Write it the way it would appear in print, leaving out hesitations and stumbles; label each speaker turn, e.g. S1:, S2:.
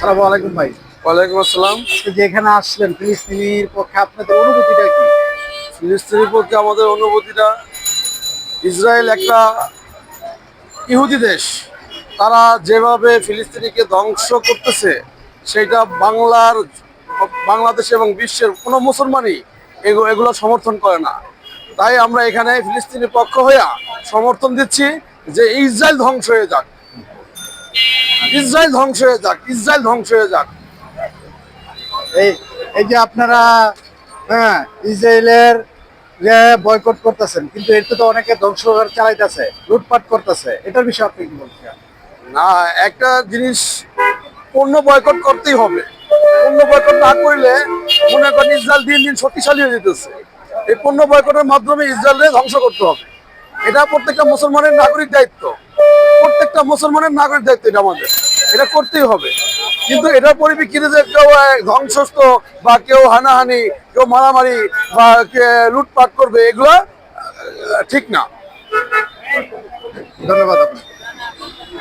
S1: আসসালামু আলাইকুম ভাই।
S2: ওয়ালাইকুম আসসালাম।
S1: আজকে যে এখানে আসলেন ফিলিস্তিনির পক্ষে আপনাদের অনুভূতিটা কি?
S2: ফিলিস্তিনের পক্ষে আমাদের অনুভূতিটা, ইসরায়েল একটা ইহুদি দেশ। তারা যেভাবে ফিলিস্তিনিকে ধ্বংস করতেছে, সেটা বাংলাদেশ এবং বিশ্বের কোনো মুসলমানই এগুলো সমর্থন করে না। তাই আমরা এখানে ফিলিস্তিনের পক্ষ হইয়া সমর্থন দিচ্ছি যে ইসরায়েল ধ্বংস হয়ে যাক, ইসরায়েল ধ্বংস হয়ে যাক, ইসরায়েল ধ্বংস হয়ে যাক।
S1: এই এই যে আপনারা হ্যাঁ ইসরায়েলের যে বয়কট করতেছেন, কিন্তু এতে তো অনেকে ধ্বংস চালাইতেছে, লুটপাট করতেছে, এটার বিষয়ে আপনি কি বলছেন?
S2: না, একটা জিনিস পণ্য বয়কট করতেই হবে। পণ্য বয়কট না করলে মনে করেন ইসরায়েল দিন দিন শক্তিশালী হয়ে যেতেছে। এই পণ্য বয়কটের মাধ্যমে ইসরায়েলকে ধ্বংস করতে হবে। এটা প্রত্যেকটা মুসলমানের নাগরিক দায়িত্ব, প্রত্যেকটা মুসলমানের নাগরিক দায়িত্ব, এটা আমাদের, এটা করতেই হবে। কিন্তু এটার পরিপ্রেক্ষিতে যে কেউ ধ্বংসস্ত বা কেউ হানাহানি, কেউ মারামারি বা লুটপাট করবে, এগুলো ঠিক না।
S1: ধন্যবাদ আপনাকে।